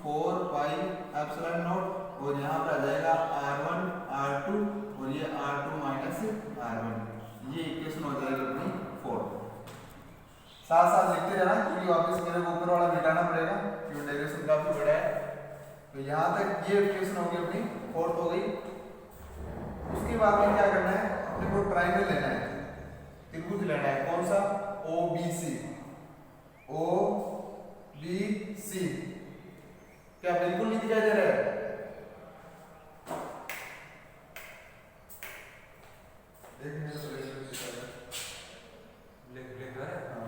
4 pi epsilon not और यहाँ पर आ जाएगा R1 R2 और ये R2 माइनस R1। ये इक्वेशन हो जाएगी अपनी 4। साथ साथ लिखते रहना क्योंकि वापस मेरे को ऊपर वाला मिटाना पड़ेगा क्योंकि डेरिवेशन काफी बड़ा है। तो यहाँ तक ये इक्वेशन होगी अपनी 4th हो गई। उसके बाद में क्या करना है, अपने को ट्राइंगल लेना है, त्रिभुज लेना है। कौन सा? OBC। OBC क्या बिल्कुल नहीं दिखाई दे रहा है? देखने से ब्लैक है। हाँ।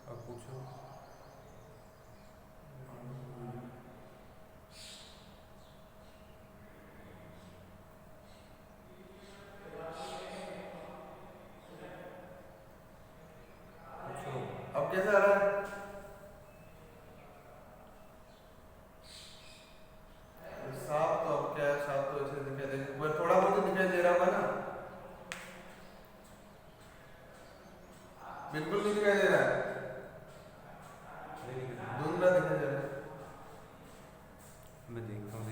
अब पूछो। अब कैसा आ रहा है? साफ तो अब क्या है, साफ तो अच्छे से दिखाई दे, पर थोड़ा बहुत दिखाई दे रहा होगा ना? बिल्कुल नहीं दिखाई दे रहा है, धुंधला दिखाई दे रहा है। मैं देखता हूँ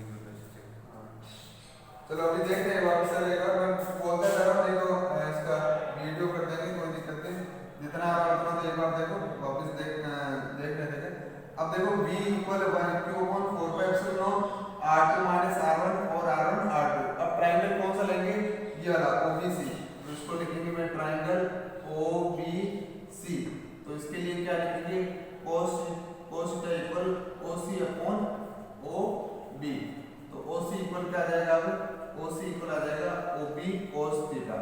चलो अभी देखते हैं वापस से एक बार। मैं बोलता जा रहा हूँ, देखो इसका वीडियो कर देंगे, कोई दिक्कत नहीं। जितना आ रहा है उतना तो एक बार देखो, वापस देखने देंगे। अब देखो V equal Q upon 4 pi epsilon not R2 minus R1 और R1 R2। अब ट्राइंगल कौन सा लेंगे? ये वाला OBC। तो इसको लिखेंगे मैं ट्राइंगल OBC। तो इसके लिए क्या लिखेंगे? cos theta equal OC upon OB। तो OC इक्वल क्या आ जाएगा? अब OC इक्वल आ जाएगा OB cos थीटा।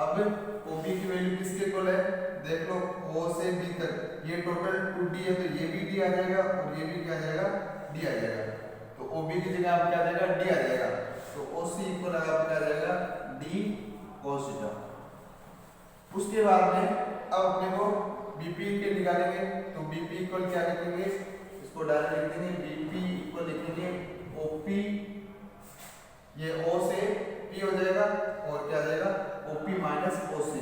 अब OB की वैल्यू किसके इक्वल है? देख लो, O से B तक ये टोटल 2D है, तो ये भी D आ जाएगा और ये भी क्या आ जाएगा? D आ जाएगा। तो OB की जगह आप क्या आ जाएगा? D आ जाएगा। तो OC इक्वल आपका आ जाएगा D cos थीटा। उसके बाद में अब अपने को BP के निकालेंगे। तो BP इक्वल क्या लिखेंगे? इसको डायरेक्ट लिख देंगे, BP इक्वल लिखेंगे OP, ये O से P हो जाएगा और क्या आ जाएगा? OP minus OC।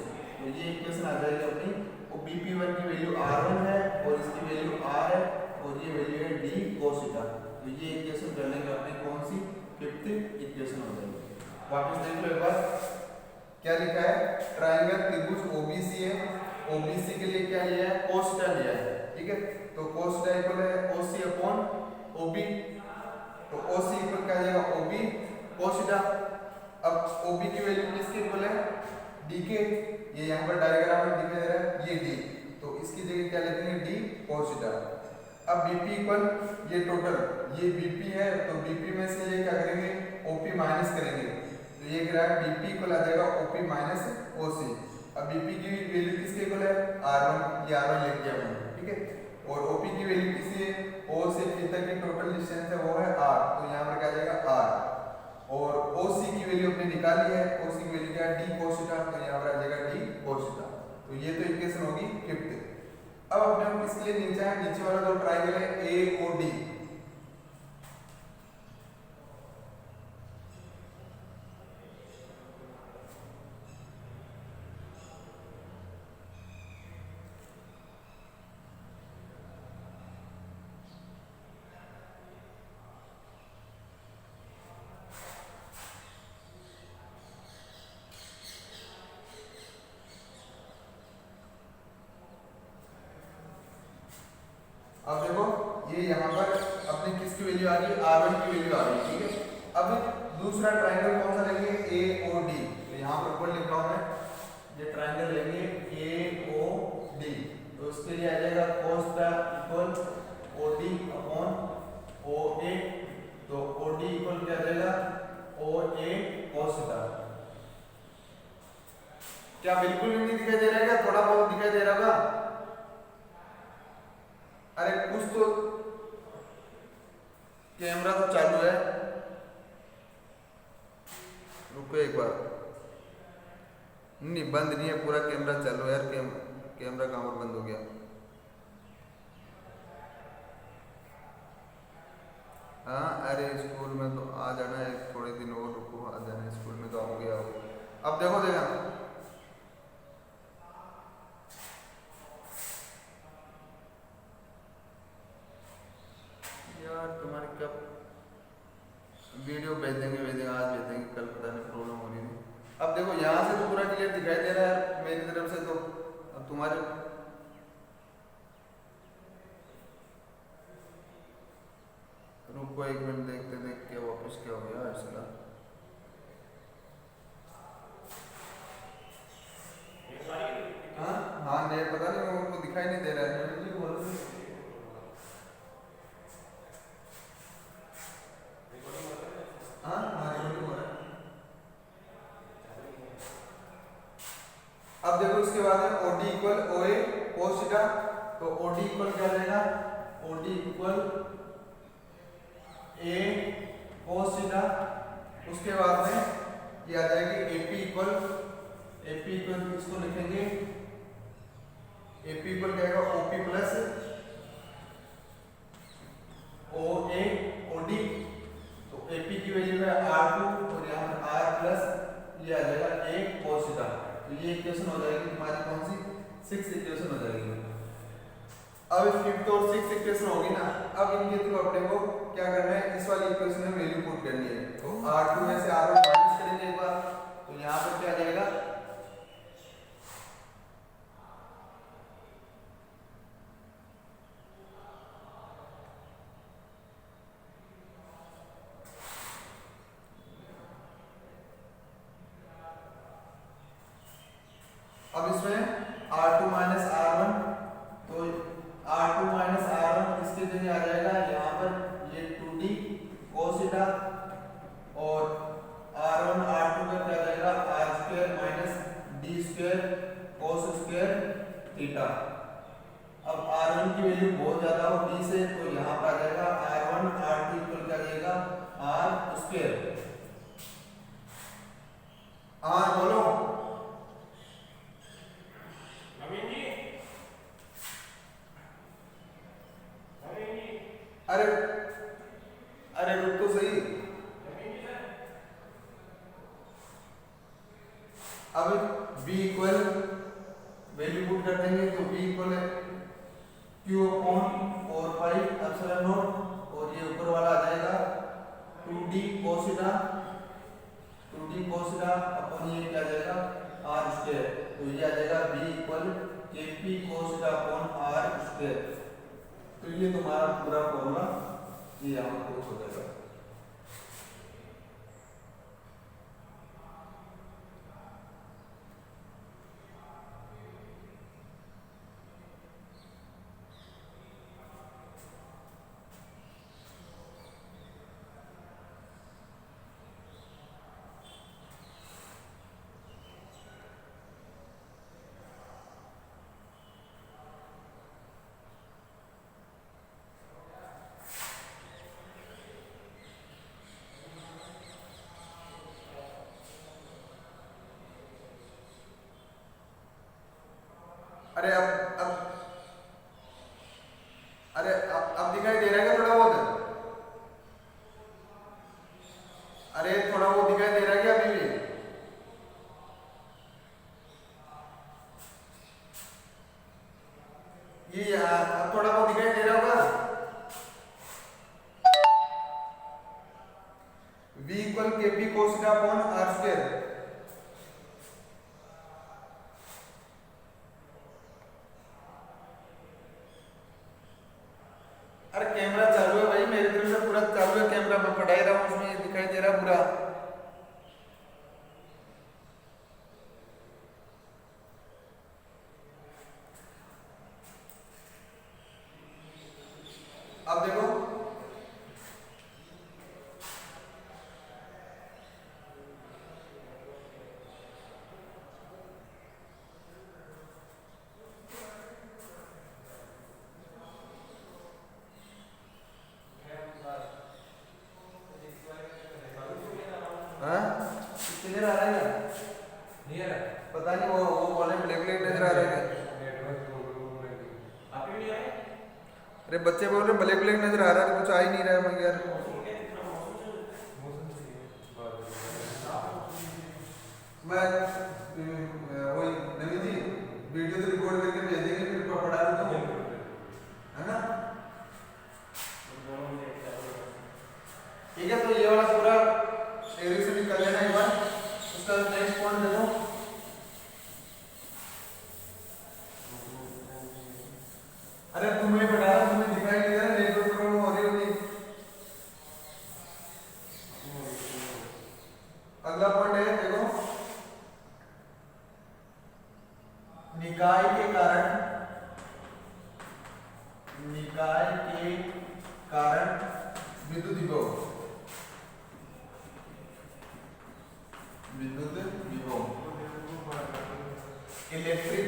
तो ये इक्वेशन आ जाएगी अपनी। और BP1 की वैल्यू R1 है और इसकी वैल्यू R है और ये वैल्यू है D cos थीटा। तो ये इक्वेशन कर लेंगे अपनी, कौन सी? 5th इक्वेशन हो जाएगी। वापस देख लो एक बार, क्या लिखा है? ट्राइंगल त्रिभुज OBC है। OBC के लिए क्या लिया है? cos थीटा लिया है, ठीक है। तो cos थीटा इक्वल है OC अपॉन OB। तो OC इक्वल क्या आ जाएगा? OB cos theta. अब OB की वैल्यू किसके इक्वल है? D के। ये यहाँ पर डायग्राम में दिखाई दे रहा है, ये D। तो इसकी जगह क्या लिखेंगे? D cos theta. अब BP इक्वल ये टोटल, ये BP है तो BP में से ये क्या करेंगे? OP माइनस करेंगे। तो ये क्या है? BP इक्वल आ जाएगा OP माइनस OC। अब BP की वैल्यू किसके इक्वल है? R1। ये R1 लिख दिया मैंने, ठीक है। और OP की वैल्यू किसी है? O से P तक की टोटल डिस्टेंस है वो है R। तो यहाँ पर क्या आ जाएगा? R। और OC की वैल्यू अपने निकाली है, OC की वैल्यू क्या है? D cos theta. तो यहाँ पर आ जाएगा D cos थीटा। तो ये तो इक्वेशन होगी 5th। अब अपने को किसके लिए नीचे है? नीचे वाला जो ट्राइंगल है AOD। अब देखो, ये यहाँ पर अपनी किसकी वैल्यू आ रही है? R1 की वैल्यू आ रही है, ठीक है। अब दूसरा ट्राइंगल कौन सा लेंगे? AOD। तो यहाँ पर ऊपर लिख रहा हूँ मैं, ये ट्राइंगल लेंगे AOD। तो उसके लिए आ जाएगा cos theta equal OD upon OA। तो OD इक्वल क्या आ जाएगा? OA cos theta. क्या बिल्कुल भी नहीं दिखाई दे रहा है? क्या थोड़ा बहुत दिखाई दे रहा होगा? अरे कुछ तो, कैमरा तो चालू है, रुको एक बार। नहीं, बंद नहीं है, पूरा कैमरा चालू है यार। कैमरा कहाँ पर बंद हो गया? हाँ अरे स्कूल में तो आ जाना, एक थोड़े दिन और रुको, आ जाना स्कूल में तो आओगे आओगे। अब देखो देखा यार तुम्हारी कब वीडियो भेज देंगे आज भेज देंगे, कल पता नहीं प्रॉब्लम हो रही थी। अब देखो यहाँ से तो पूरा क्लियर दिखाई दे रहा है मेरी तरफ से, तो अब तुम्हारे रुको एक मिनट देखते देखते वापस क्या हो गया इसका। हाँ हाँ नेट पता नहीं उनको दिखाई नहीं दे रहा है। हाँ हाँ recording हो रहा है। अब देखो इसके बाद है OD equal OA cos theta, तो OD इक्वल क्या रहेगा? OD equal A cos theta. उसके बाद में ये आ जाएगी AP इक्वल इसको लिखेंगे AP इक्वल क्या आएगा? OP प्लस OA OD, तो AP की वैल्यू है R2 और यहाँ पर R प्लस ये आ जाएगा A cos थीटा। तो ये इक्वेशन हो जाएगी तुम्हारी कौन सी? 6 इक्वेशन हो जाएगी। अब 5th और 6th इक्वेशन होगी ना, अब इनके थ्रू अपने को क्या करना है? इस वाली इक्वेशन में वैल्यू पुट करनी है। तो R2 में से R1 माइनस करेंगे एक बार, तो यहाँ पर क्या आ जाएगा? अब इसमें R2 माइनस R1, तो R2 माइनस R1 इसके जगह आ जाएगा यहाँ पर ये 2D cos थीटा, और R1 R2 का क्या जाएगा? R square minus D square cos square theta. अब R1 की वैल्यू बहुत ज्यादा हो D से, तो यहाँ पर आ जाएगा R1 R2 इक्वल क्या जाएगा? R square. हाँ बोलो। अरे अरे रुक तो सही। अब b इक्वल वैल्यू पुट कर देंगे, तो b इक्वल है q upon 4 pi epsilon not, और ये ऊपर वाला आ जाएगा 2d cos थीटा अपॉन ये क्या आ जाएगा? r square. तो ये आ जाएगा b equal kp cos theta upon r square. तो ये तुम्हारा पूरा फॉर्मूला ये यहाँ पर हो जाएगा। अरे अब दिखाई दे रहा है क्या थोड़ा बहुत? अरे थोड़ा वो दिखाई दे रहा है क्या अभी भी? ये अब थोड़ा बहुत दिखाई दे रहा होगा। v equal kp cos theta upon r square. अरे कैमरा चालू है भाई, मेरी तरफ से पूरा चालू है कैमरा, मैं पढ़ाई रहा हूँ, उसमें दिखाई दे रहा पूरा। अब देखो क्लियर आ रहा है क्या? नहीं आ रहा। पता नहीं वो बोले ब्लैक ब्लैक नजर आ रहा है। नेटवर्क अरे बच्चे बोल रहे ब्लैक ब्लैक नजर आ रहा है, कुछ आ ही नहीं रहा है भाई यार। मैं वही नवीन जी वीडियो तो रिकॉर्ड करके भेजेंगे, फिर पढ़ा देता हूँ, है ना? ठीक है, तो ये वाला पूरा एरिया से निकल लेना एक बार। उसका नेक्स्ट पॉइंट देखो, अरे तुम्हें पढ़ा रहा, तुम्हें दिखाई नहीं दे रहा, नेटवर्क प्रॉब्लम हो रही होगी। अगला पॉइंट है देखो, निकाय के कारण, निकाय के कारण विद्युत विभव, विद्युत विभव, electric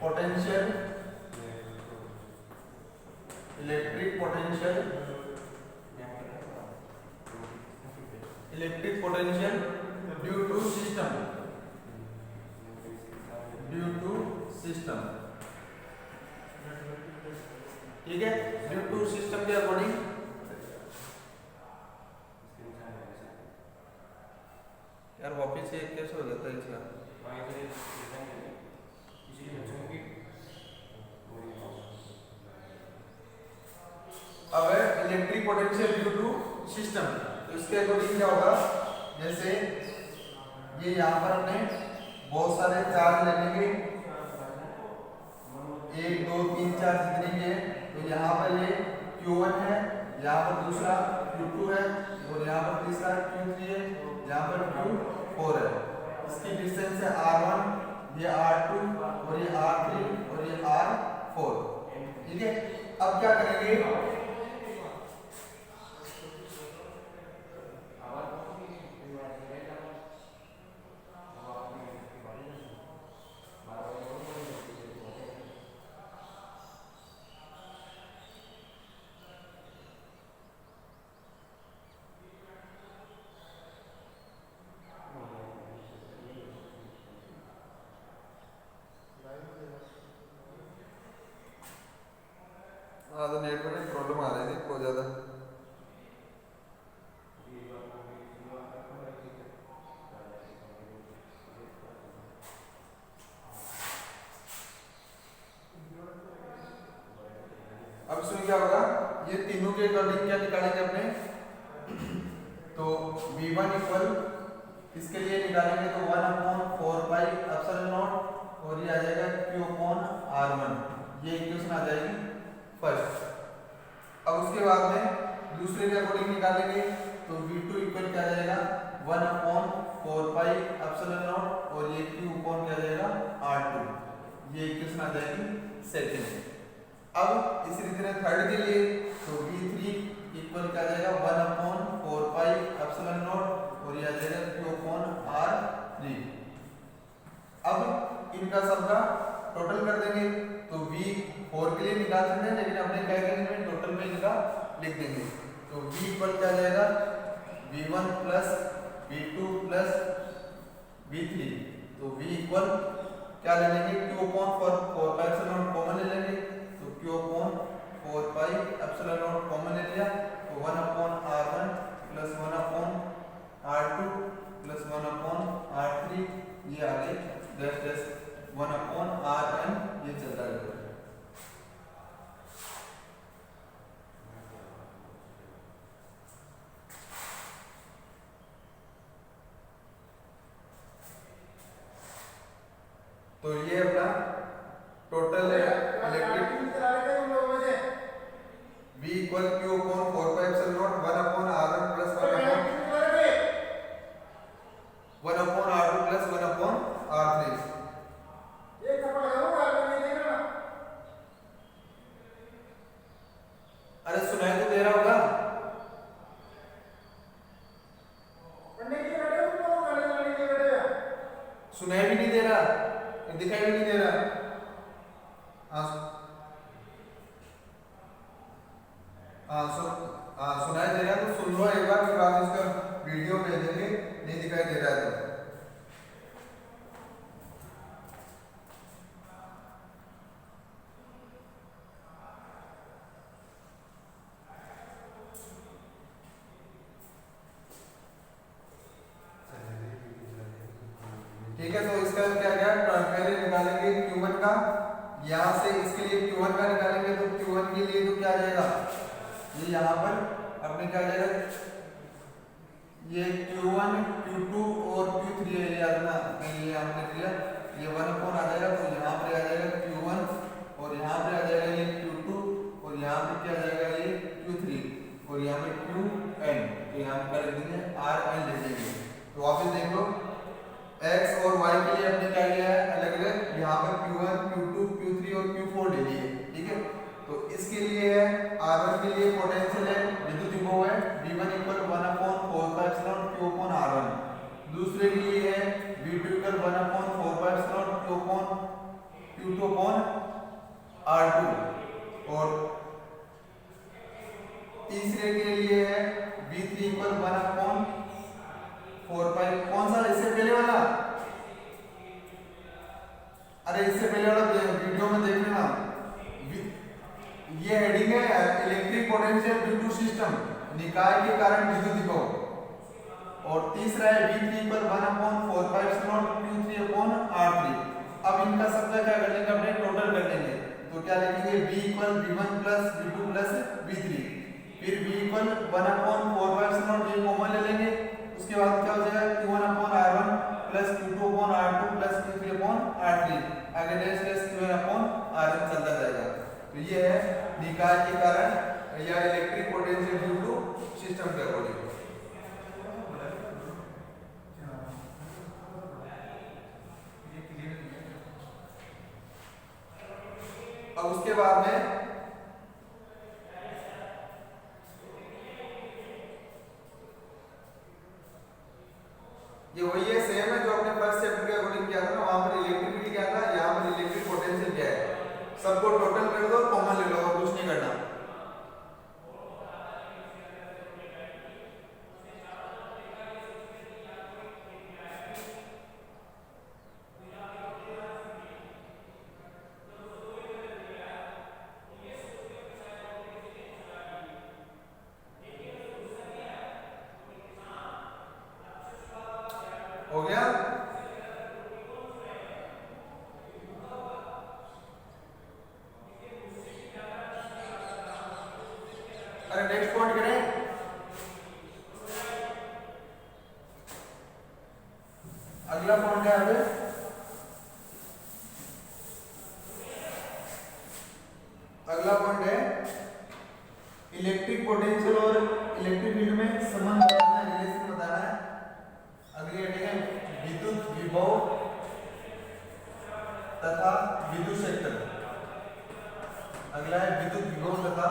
potential, electric potential, electric potential due to system, due to system, ठीक है, ड्यू टू सिस्टम के अकॉर्डिंग यार वापिस से कैसे हो जाता है इसका? अब electric potential due to system, तो इसके अकॉर्डिंग क्या होगा, जैसे ये यहाँ पर हमने बहुत सारे चार्ज ले लेंगे, 1 2 3 4 जितने भी है, तो यहाँ पर ये Q1 है, यहाँ पर दूसरा Q2 है, और यहाँ पर तीसरा Q3 है, यहाँ पर Q4 है। इसकी डिस्टेंस है R1, ये R2 और ये R3 और ये R4, ठीक है। अब क्या करेंगे, हाँ तो नेटवर्क की प्रॉब्लम आ रही थी बहुत ज़्यादा। अब इसमें क्या होगा, ये तीनों के अकॉर्डिंग क्या निकालेंगे अपने, तो V1 इक्वल इसके लिए निकालेंगे तो 1/4πε0, और ये आ जाएगा Q/R1, ये इक्वेशन आ जाएगी फर्स्ट। अब उसके बाद में दूसरे के अकॉर्डिंग निकालेंगे तो V2 इक्वल क्या आ जाएगा 1/4πε0, और ये Q क्या आ जाएगा R2, ये इक्वेशन आ जाएगी सेकंड। अब इसी तरह थर्ड के लिए तो V3 इक्वल क्या आ जाएगा 1/4πε0, और ये आ जाएगा Q/R3। अब इनका सबका टोटल कर देंगे, तो V4 के लिए निकाल सकते हैं, लेकिन अपने क्या करेंगे टोटल में इनका लिख देंगे। तो V इक्वल क्या आ जाएगा V1 plus V2 plus V3, तो V इक्वल क्या ले लेंगे Q/4πε0 कॉमन ले लेंगे, तो Q/4πε0 कॉमन ले लिया, तो 1/R1 plus 1/R2 plus 1/R3, ये आगे डैश डैश 1/Rn, ये चलता रहेगा। तो ये अपना total electric V equal Q/4πε0 1/R1 plus 1/R2 plus 1/R3। अरे सुनाई तो दे रहा होगा, सुनाई भी नहीं दे रहा, दिखाई भी नहीं दे रहा। सुनाई दे रहा है तो सुन लो एक बार, फिर आप इसका वीडियो भेजेंगे, नहीं दिखाई दे रहा है तो। ठीक है, तो इसका क्या क्या पहले निकालेंगे Q1 का, यहाँ से इसके लिए Q1 का निकालेंगे तो Q1 के लिए तो क्या आ जाएगा, ये यहाँ पर अपने क्या आ जाएगा, ये Q1 Q2 और Q3 है, ये याद ना, ये हमने दिया, ये 1 कौन आ जाएगा, तो यहाँ पे आ जाएगा Q1 और यहाँ पे आ जाएगा ये Q2 और यहाँ पे क्या आ जाएगा ये Q3 और यहाँ पे Qn, तो यहाँ पे कर देंगे Rn ले लेंगे। तो वापस देख लो, x और y के लिए हमने क्या लिया है अलग अलग, यहाँ पर Q1 Q2 Q3 और Q4 ले लिए, ठीक है। तो इसके लिए है R1 के लिए पोटेंशियल है, विद्युत विभव है V1 = 1/4 Q/R1, दूसरे के लिए है V2 = 1/4 Q/R2 और तीसरे के लिए है V3 = 1/4, कौन सा, इससे पहले वाला, अरे इससे पहले वाला वीडियो में देख लेना, ये हेडिंग है electric potential due to system, निकाय के कारण विद्युत विभव, और तीसरा है V3 = 1/4 Q3/R3। अब इनका सबका क्या कर लेंगे, अपने टोटल कर लेंगे, तो क्या लिखेंगे V = V1 + V2 + V3, फिर V = 1/4 ये कॉमन ले लेंगे, उसके बाद क्या हो जाएगा Q1/R1 + Q2/R2 + Q3/R3, आगे डेश Q1/Rn चलता जाएगा। तो ये है निकाय के कारण या electric potential due to system के अकॉर्डिंग। अब उसके बाद में ये वही है, सेम है जो अपने फर्स्ट चैप्टर के अकॉर्डिंग किया था ना, वहां पर इलेक्ट्रिसिटी क्या था, यहाँ पर इलेक्ट्रिक पोटेंशियल क्या है, सबको टोटल कर दो और कॉमन ले लो और कुछ नहीं करना। हो गया, अरे नेक्स्ट पॉइंट करें, अगला पॉइंट है अभी, अगला पॉइंट है इलेक्ट्रिक पोटेंशियल और इलेक्ट्रिक फील्ड में संबंध बताना है, रिलेशन बताना है। अगली हेडिंग है विद्युत विभव तथा विद्युत क्षेत्र, अगला है विद्युत विभव तथा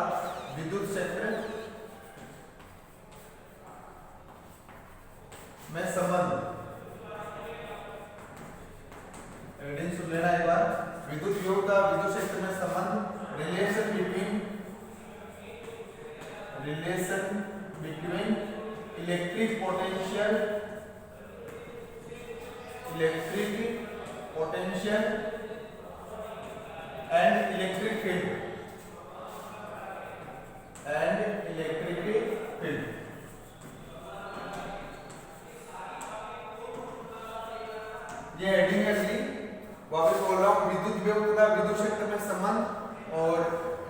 विद्युत क्षेत्र में संबंध। हेडिंग सुन लेना एक बार, विद्युत विभव तथा विद्युत क्षेत्र में संबंध, relation between electric potential and electric field ये हेडिंग है अगली, वापस बोल रहा हूँ, विद्युत विभव तथा विद्युत क्षेत्र में संबंध और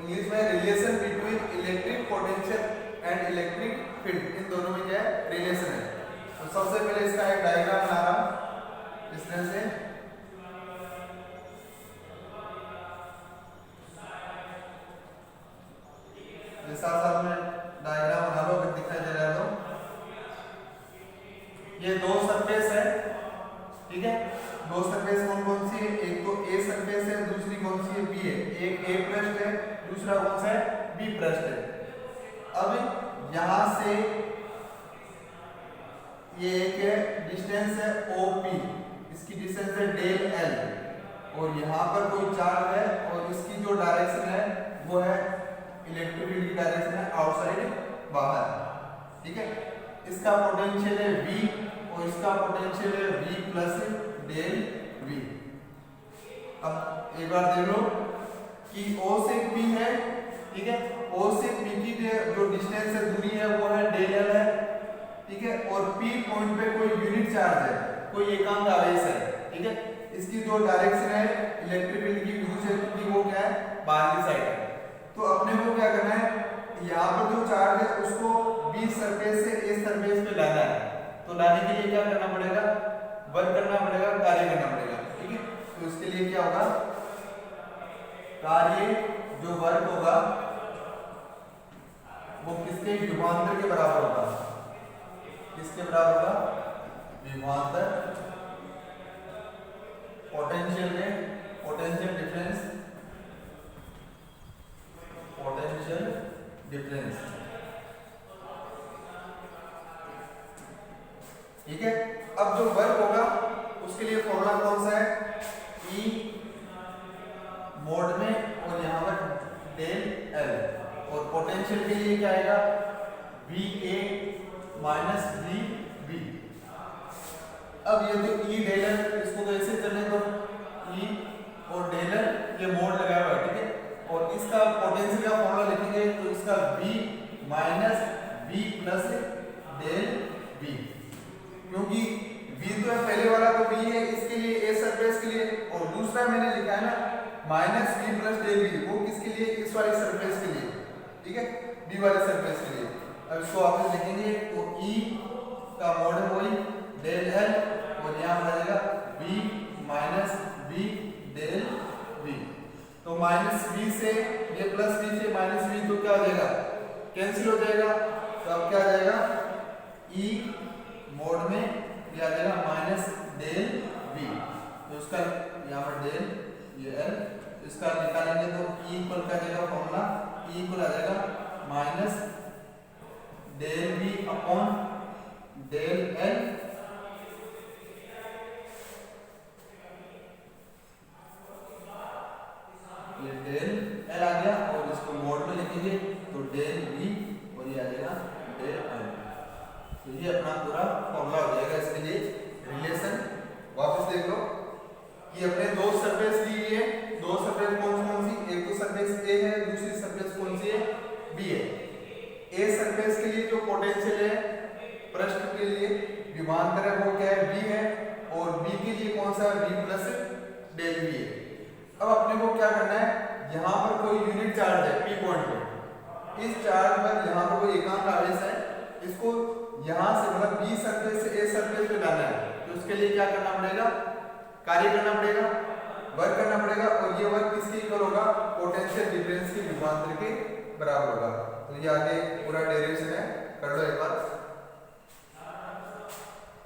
इंग्लिश में relation between electric potential and electric field, इन दोनों में क्या है रिलेशन है। तो सबसे पहले इसका एक डायग्राम बना रहा हूं इस तरह से, साथ साथ में डायग्राम बना लो अगर दिखाई दे रहा है तो। ये दो सरफेस है, ठीक है, दो सरफेस कौन कौन सी है, एक तो ए सरफेस है, दूसरी कौन सी है बी है, एक ए पृष्ठ है, दूसरा कौन सा है बी पृष्ठ है। अब यहां से ये एक डिस्टेंस है OP, इसकी डिस्टेंस है डेल L, और यहाँ पर कोई चार्ज है और इसकी जो डायरेक्शन है वो है इलेक्ट्रिक फील्ड की डायरेक्शन है आउटसाइड बाहर, ठीक है। इसका पोटेंशियल है V और इसका पोटेंशियल है V प्लस डेल V। अब एक बार देख लो कि O से P है, ठीक है, O से P की जो डिस्टेंस है दूरी है वो है डेल L है, ठीक है, और P पॉइंट पे कोई यूनिट चार्ज है, कोई एकांक आवेश है, ठीक है। इसकी जो डायरेक्शन है इलेक्ट्रिक फील्ड की विद्युत क्षेत्र की वो क्या है, बाहर की साइड है। तो अपने को क्या करना है, यहाँ पर जो चार्ज है उसको बी सरफेस से ए सरफेस पे लाना है। तो लाने के लिए क्या करना पड़ेगा, वर्क करना पड़ेगा, कार्य करना पड़ेगा, ठीक है। तो इसके लिए क्या होगा, कार्य जो वर्क होगा वो किसके विभवांतर के बराबर होगा, किसके बराबर होगा, विभवांतर पोटेंशियल में, पोटेंशियल डिफरेंस, पोटेंशियल डिफरेंस, ठीक है। अब जो वर्क होगा उसके लिए फॉर्मूला कौन सा है, ई मोड में और यहाँ पर डेल एल, और पोटेंशियल के लिए क्या आएगा, V A minus V B. अब ये जो ई डेल एल, इसको तो ऐसे चलने दो, ई और डेल एल ये मोड लगाया हुआ है, ठीक है। और इसका पोटेंशियल का फॉर्मूला लिखेंगे तो इसका V minus V plus del V, क्योंकि वी तो है पहले वाला तो वी है इसके लिए ए सरफेस के लिए, और दूसरा मैंने लिखा है ना minus V plus del V, वो किसके लिए, इस वाले सरफेस के लिए, ठीक है, बी वाले सरफेस के लिए। अब इसको वापस लिखेंगे तो ई का मोड है वही डेल एल, और यहाँ पर आ जाएगा V minus V del V. तो माइनस वी से ये प्लस वी से माइनस वी, तो क्या हो जाएगा, कैंसिल हो जाएगा। तो अब क्या आ जाएगा, ई मोड में ये आ जाएगा माइनस डेल वी, तो उसका यहाँ पर डेल ये एल, इसका निकालेंगे तो ई इक्वल का जाएगा फॉर्मूला, ई इक्वल आ जाएगा minus del V upon del L, ये डेल एल आ गया, और इसको मोड में लिखेंगे तो डेल वी, और ये आ जाएगा डेल एल। तो ये अपना पूरा फॉर्मूला हो जाएगा इसके लिए रिलेशन। वापस देख लो कि अपने दो सरफेस ली हुई है, दो सरफेस कौन सी, एक तो सरफेस ए है, दूसरी सरफेस कौन सी है, बी है। ए सरफेस के लिए जो पोटेंशियल है पृष्ठ के लिए विभवांतर है वो क्या है, बी है, और बी के लिए कौन सा है, बी प्लस डेल बी है। अब अपने को क्या करना है, यहाँ पर कोई यूनिट चार्ज है पी पॉइंट पे, इस चार्ज पर यहाँ पर कोई एकांक आवेश है, इसको यहाँ से मतलब बी सरफेस से ए सरफेस पे लाना है। तो उसके लिए क्या करना पड़ेगा, कार्य करना पड़ेगा, वर्क करना पड़ेगा, और ये वर्क किसके इक्वल होगा, पोटेंशियल डिफरेंस के विभवांतर के बराबर होगा। तो ये आगे पूरा डेरिवेशन है, कर लो एक बार,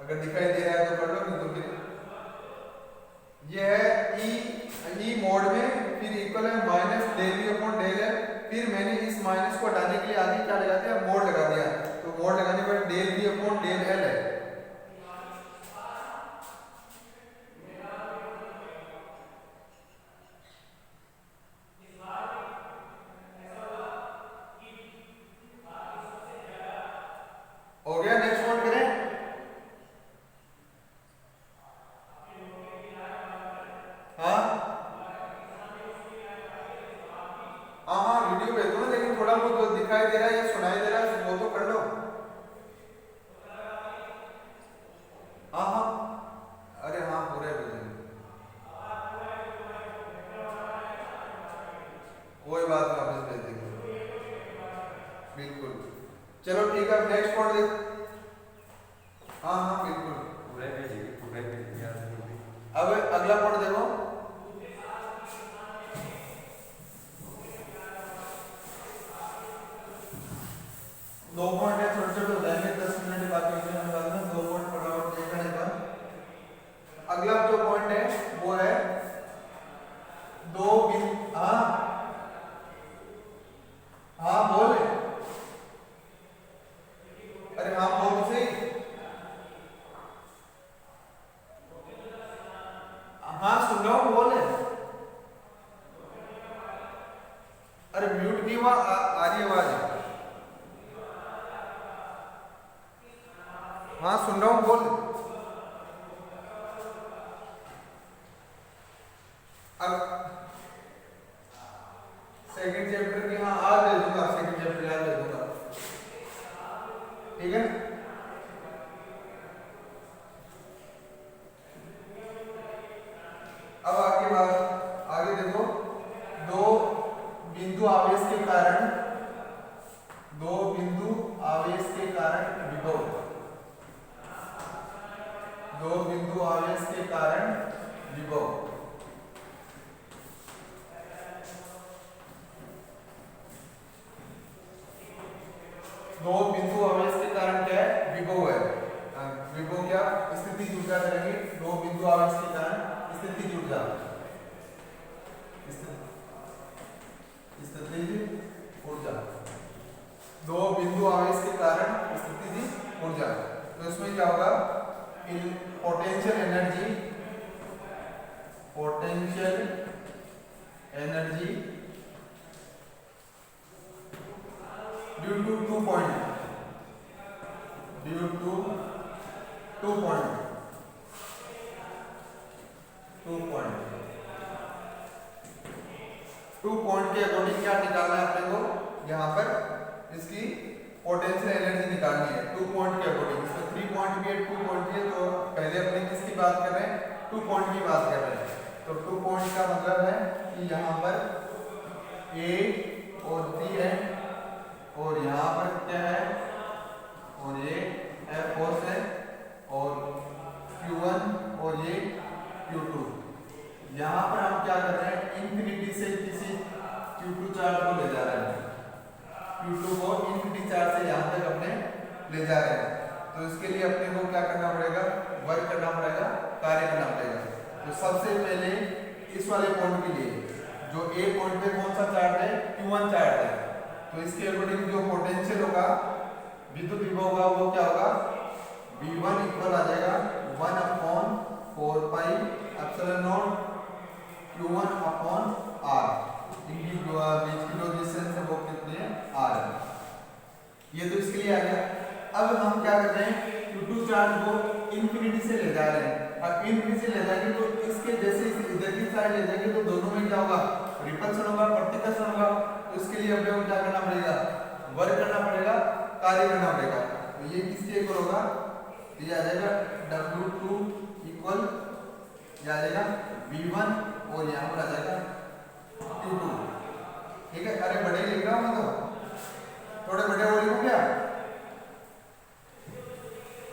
अगर दिखाई दे रहा है तो कर लो, नहीं तो फिर ये है ई मोड में, फिर इक्वल है minus del V upon del L, फिर मैंने इस माइनस को हटाने के लिए आगे क्या लगा दिया, मोड लगा दिया। तो मोड लगाने पर del V upon del L है, हो गया। नेक्स्ट वन करें, हाँ हाँ वीडियो भेज दो ना, लेकिन थोड़ा बहुत दिखाई दे रहा है या सुनाई दे रहा है वो तो कर लो। हाँ हाँ, अरे हाँ पूरे भेजेंगे, कोई बात नहीं, वापस भेज देंगे, बिल्कुल। चलो ठीक है, नेक्स्ट पॉइंट देख, हाँ हाँ बिल्कुल, पूरे भेजिए, पूरे भेजिए यार। अब अगला पॉइंट देखो, दो पॉइंट है, छोटे छोटे हो जाएंगे, 10 मिनट बाकी होते हैं, बाद में दो पॉइंट फटाफट देख लेने का। अगला जो पॉइंट है वो है दो हाँ हाँ बोल, अरे हाँ बोल सही, हाँ सुन रहा हूँ बोल, अरे म्यूट की आ रही आवाज, हाँ सुन रहा हूँ बोल। अब सेकंड चैप्टर की, हाँ आज दे दूंगा, सेकंड चैप्टर याद दे दूंगा, ठीक है। बिंदु आवेश के कारण विभव, दो बिंदु आवेश के कारण विभव, दो बिंदु आवेश के कारण क्या है? विभव है। विभव क्या? स्थितिज ऊर्जा करेंगे। दो बिंदु आवेश के कारण स्थितिज ऊर्जा, स्थितिज ऊर्जा, दो बिंदु आवेश के कारण स्थितिज ऊर्जा। तो इसमें क्या होगा? Potential energy, potential energy due to 2 point, due to 2 point, 2 point के अकॉर्डिंग क्या निकालना है अपने को? यहाँ पर इसकी पोटेंशियल एनर्जी निकालनी है 2 पॉइंट के अकॉर्डिंग। इसमें 3 पॉइंट भी है, 2 पॉइंट भी है। तो पहले अपने किसकी बात कर रहे हैं? 2 पॉइंट की बात कर रहे हैं। तो 2 पॉइंट का मतलब है कि यहाँ पर A और B है, और यहाँ पर क्या है? और ये F फोर्स है, और Q1 और ये Q2। यहाँ पर हम क्या कर रहे हैं? इंफिनिटी से किसी Q2 चार्ज को ले जा रहे हैं, Q2 को इंफिनिटी चार्ज से यहाँ तक अपने ले जा रहे हैं। तो इसके लिए अपने को क्या करना पड़ेगा? वर्क करना पड़ेगा, कार्य करना पड़ेगा। तो सबसे पहले इस वाले पॉइंट के लिए जो A पॉइंट पे कौन सा चार्ज है? Q1 चार्ज है। तो इसके अकॉर्डिंग जो पोटेंशियल होगा, विद्युत विभव होगा, वो क्या होगा? V1 इक्वल आ जाएगा 1/4 pi epsilon not Q1 upon R। इनकी जो बीच की जो डिस्टेंस है वो कितनी है? R है। ये तो इसके लिए आ गया। अब हम क्या कर रहे हैं? Q2 चार्ज को इंफिनिटी से ले जा रहे हैं। अब इंफिनिटी से ले जाएंगे तो इसके जैसे इधर की साइड ले जाएंगे तो दोनों में क्या होगा? रिपल्सन होगा, प्रतिकर्षण होगा। तो इसके लिए हमें क्या करना पड़ेगा? वर्क करना पड़ेगा, कार्य करना पड़ेगा। तो ये किसके इक्वल होगा? ये आ जाएगा W2 इक्वल, ये आ जाएगा V1, और यहाँ पर आ जाएगा Q2। ठीक है? अरे बड़े लिख रहा हूँ मैं, तो थोड़े बड़े